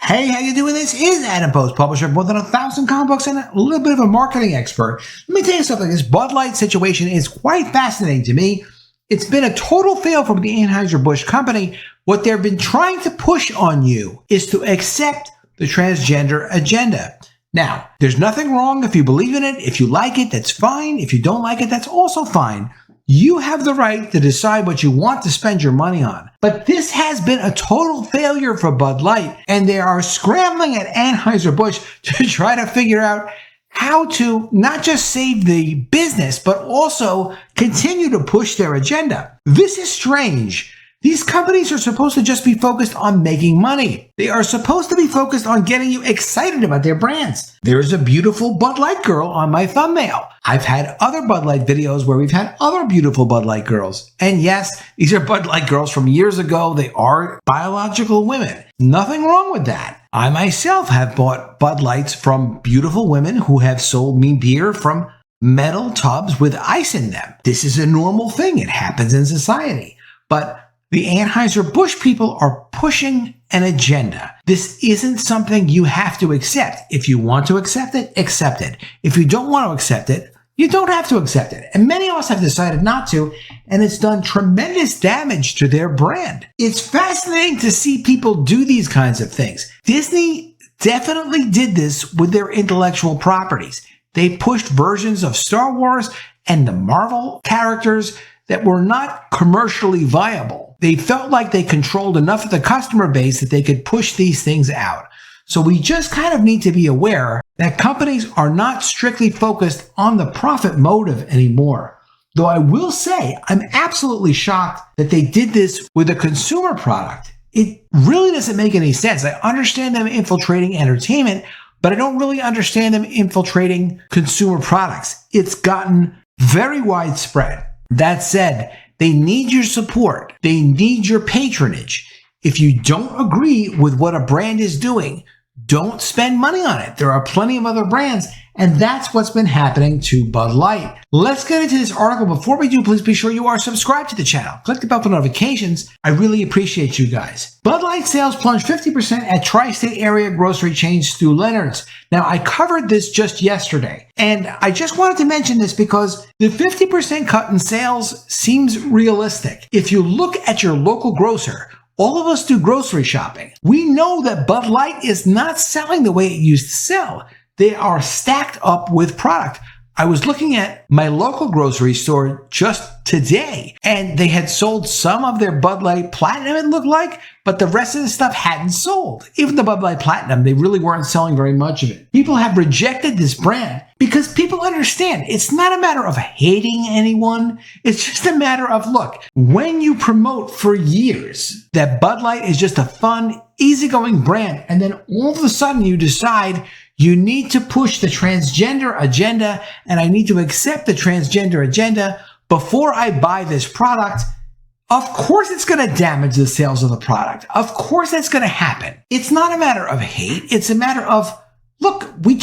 Hey, how you doing? This is Adam Post, publisher of more than 1,000 comic books and a little bit of a marketing expert. Let me tell you something. This Bud Light situation is quite fascinating to me. It's been a total fail from the AnheuserBusch company. What they've been trying to push on you is to accept the transgender agenda. Now, there's nothing wrong if you believe in it. If you like it, that's fine. If you don't like it, that's also fine. You have the right to decide what you want to spend your money on. But this has been a total failure for Bud Light, and they are scrambling at AnheuserBusch to try to figure out how to not just save the business, but also continue to push their agenda. This is strange. These companies are supposed to just be focused on making money. They are supposed to be focused on getting you excited about their brands. There's a beautiful Bud Light girl on my thumbnail. I've had other Bud Light videos where we've had other beautiful Bud Light girls. And yes, these are Bud Light girls from years ago. They are biological women. Nothing wrong with that. I myself have bought Bud Lights from beautiful women who have sold me beer from metal tubs with ice in them. This is a normal thing. It happens in society. But the Anheuser-Busch people are pushing an agenda. This isn't something you have to accept. If you want to accept it, accept it. If you don't want to accept it, you don't have to accept it. And many of us have decided not to, and it's done tremendous damage to their brand. It's fascinating to see people do these kinds of things. Disney definitely did this with their intellectual properties. They pushed versions of Star Wars and the Marvel characters that were not commercially viable. They felt like they controlled enough of the customer base that they could push these things out. So we just kind of need to be aware that companies are not strictly focused on the profit motive anymore. Though I will say, I'm absolutely shocked that they did this with a consumer product. It really doesn't make any sense. I understand them infiltrating entertainment, but I don't really understand them infiltrating consumer products. It's gotten very widespread. That said, they need your support. They need your patronage. If you don't agree with what a brand is doing, don't spend money on it. There are plenty of other brands, and that's what's been happening to Bud Light. Let's get into this article. Before we do, please be sure you are subscribed to the channel. Click the bell for notifications. I really appreciate you guys. Bud Light sales plunged 50% at tri-state area grocery chain Stew Leonard's. Now, I covered this just yesterday, and I just wanted to mention this because the 50% cut in sales seems realistic. If you look at your local grocer, all of us do grocery shopping. We know that Bud Light is not selling the way it used to sell. They are stacked up with product. I was looking at my local grocery store just today, and they had sold some of their Bud Light Platinum, it looked like, but the rest of the stuff hadn't sold. Even the Bud Light Platinum, they really weren't selling very much of it. People have rejected this brand because people understand it's not a matter of hating anyone. It's just a matter of, look, when you promote for years that Bud Light is just a fun, easygoing brand, and then all of a sudden you decide you need to push the transgender agenda, and I need to accept the transgender agenda before I buy this product. Of course it's going to damage the sales of the product. Of course that's going to happen. It's not a matter of hate. It's a matter of, look, we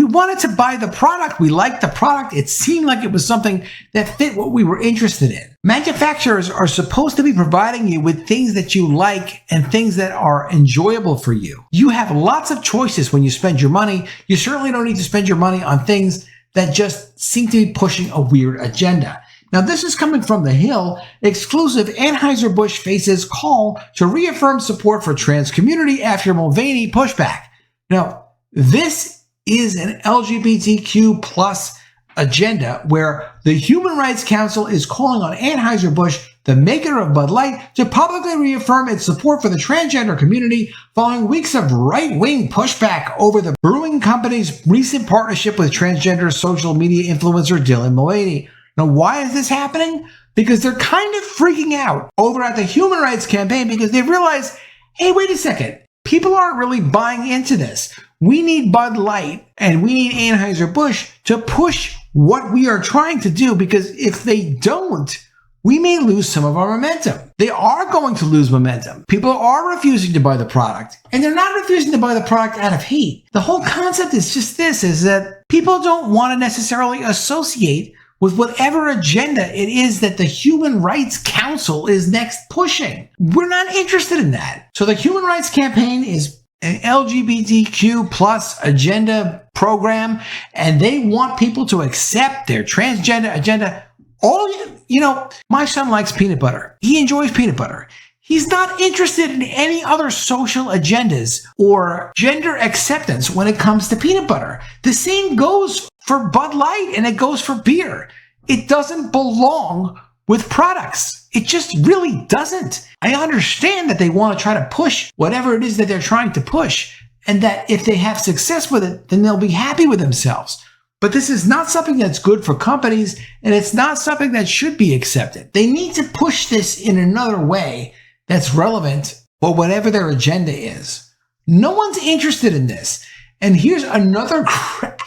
wanted to buy the product. We liked the product. It seemed like it was something that fit what we were interested in. Manufacturers are supposed to be providing you with things that you like and things that are enjoyable for you. You have lots of choices when you spend your money. You certainly don't need to spend your money on things that just seem to be pushing a weird agenda. Now, this is coming from The Hill. Exclusive Anheuser-Busch faces call to reaffirm support for trans community after Mulvaney pushback. Now, this is an LGBTQ plus agenda where the Human Rights Council is calling on Anheuser-Busch, the maker of Bud Light, to publicly reaffirm its support for the transgender community following weeks of right-wing pushback over the brewing company's recent partnership with transgender social media influencer Dylan Mulvaney. Now, why is this happening? Because they're kind of freaking out over at the Human Rights Campaign because they realize, hey, wait a second, people aren't really buying into this. We need Bud Light and we need Anheuser-Busch to push what we are trying to do, because if they don't, we may lose some of our momentum. They are going to lose momentum. People are refusing to buy the product, and they're not refusing to buy the product out of hate. The whole concept is just this, is that people don't want to necessarily associate with whatever agenda it is that the Human Rights Council is next pushing. We're not interested in that. So the Human Rights Campaign is an LGBTQ plus agenda program, and they want people to accept their transgender agenda. My son likes peanut butter. He enjoys peanut butter. He's not interested in any other social agendas or gender acceptance when it comes to peanut butter. The same goes for Bud Light and it goes for beer. It doesn't belong with products. It just really doesn't. I understand that they want to try to push whatever it is that they're trying to push, and that if they have success with it, then they'll be happy with themselves. But this is not something that's good for companies, and it's not something that should be accepted. They need to push this in another way that's relevant for whatever their agenda is. No one's interested in this. And here's another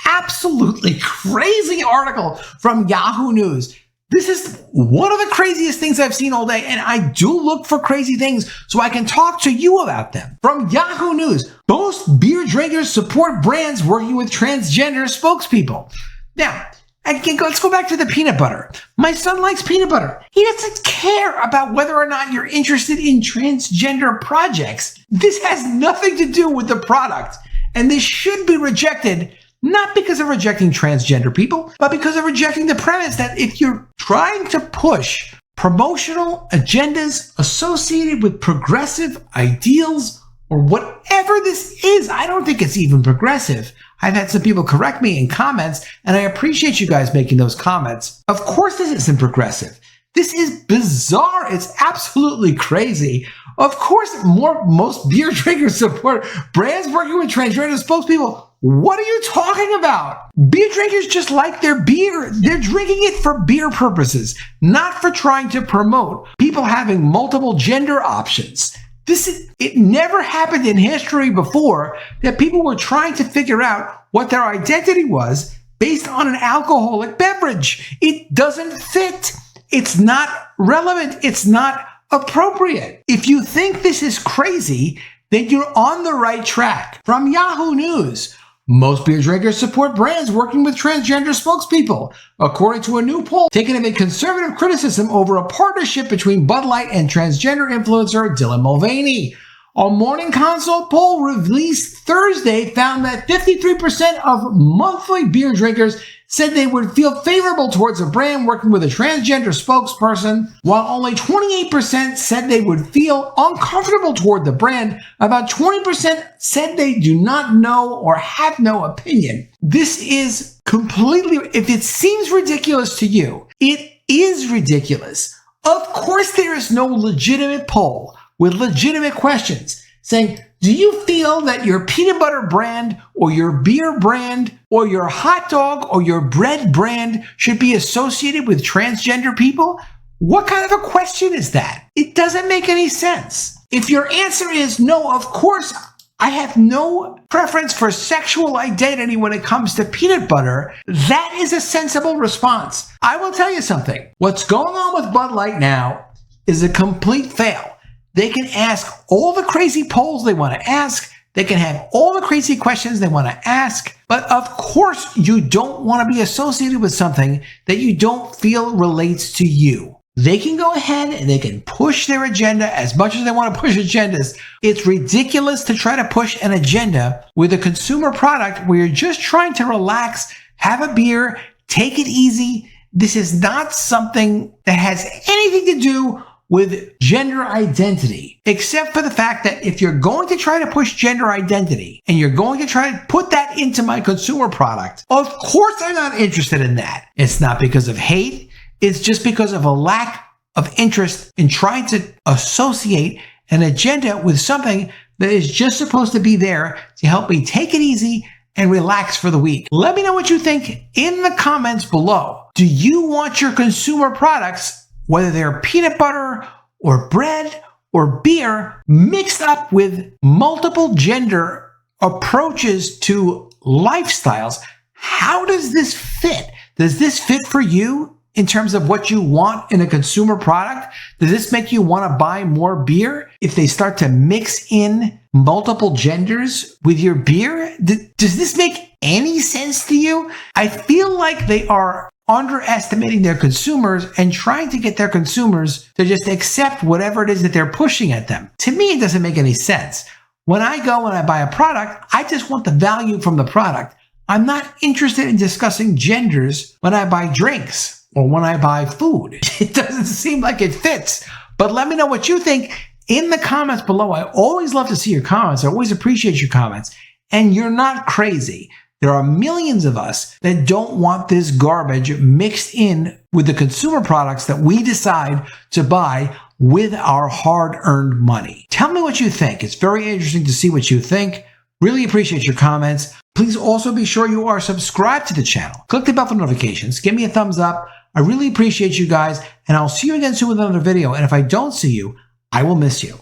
absolutely crazy article from Yahoo News. This is one of the craziest things I've seen all day, and I do look for crazy things so I can talk to you about them. From Yahoo News, most beer drinkers support brands working with transgender spokespeople. Now, let's go back to the peanut butter. My son likes peanut butter. He doesn't care about whether or not you're interested in transgender projects. This has nothing to do with the product, and this should be rejected. Not because of rejecting transgender people, but because of rejecting the premise that if you're trying to push promotional agendas associated with progressive ideals or whatever this is, I don't think it's even progressive. I've had some people correct me in comments, and I appreciate you guys making those comments. Of course this isn't progressive. This is bizarre. It's absolutely crazy. Of course, most beer drinkers support brands working with transgender spokespeople. What are you talking about? Beer drinkers just like their beer. They're drinking it for beer purposes, not for trying to promote people having multiple gender options. It never happened in history before that people were trying to figure out what their identity was based on an alcoholic beverage. It doesn't fit. It's not relevant. It's not appropriate. If you think this is crazy, then you're on the right track. From Yahoo News, most beer drinkers support brands working with transgender spokespeople, according to a new poll taken amid conservative criticism over a partnership between Bud Light and transgender influencer Dylan Mulvaney. A Morning Consult poll released Thursday found that 53% of monthly beer drinkers said they would feel favorable towards a brand working with a transgender spokesperson, while only 28% said they would feel uncomfortable toward the brand. About 20% said they do not know or have no opinion. This is completely, if it seems ridiculous to you, it is ridiculous. Of course there is no legitimate poll with legitimate questions saying, do you feel that your peanut butter brand or your beer brand or your hot dog or your bread brand should be associated with transgender people? What kind of a question is that? It doesn't make any sense. If your answer is no, of course, I have no preference for sexual identity when it comes to peanut butter, that is a sensible response. I will tell you something. What's going on with Bud Light now is a complete fail. They can ask all the crazy polls they want to ask. They can have all the crazy questions they want to ask. But of course, you don't want to be associated with something that you don't feel relates to you. They can go ahead and they can push their agenda as much as they want to push agendas. It's ridiculous to try to push an agenda with a consumer product where you're just trying to relax, have a beer, take it easy. This is not something that has anything to do with gender identity, except for the fact that if you're going to try to push gender identity and you're going to try to put that into my consumer product, of course I'm not interested in that. It's not because of hate. It's just because of a lack of interest in trying to associate an agenda with something that is just supposed to be there to help me take it easy and relax for the week. Let me know what you think in the comments below. Do you want your consumer products, whether they're peanut butter or bread or beer, mixed up with multiple gender approaches to lifestyles? How does this fit? Does this fit for you in terms of what you want in a consumer product? Does this make you want to buy more beer if they start to mix in multiple genders with your beer? Does this make any sense to you? I feel like they are underestimating their consumers and trying to get their consumers to just accept whatever it is that they're pushing at them. To me, it doesn't make any sense. When I go and I buy a product, I just want the value from the product. I'm not interested in discussing genders when I buy drinks or when I buy food. It doesn't seem like it fits. But let me know what you think in the comments below. I always love to see your comments. I always appreciate your comments. And you're not crazy. There are millions of us that don't want this garbage mixed in with the consumer products that we decide to buy with our hard-earned money. Tell me what you think. It's very interesting to see what you think. Really appreciate your comments. Please also be sure you are subscribed to the channel. Click the bell for notifications. Give me a thumbs up. I really appreciate you guys, and I'll see you again soon with another video. And if I don't see you, I will miss you.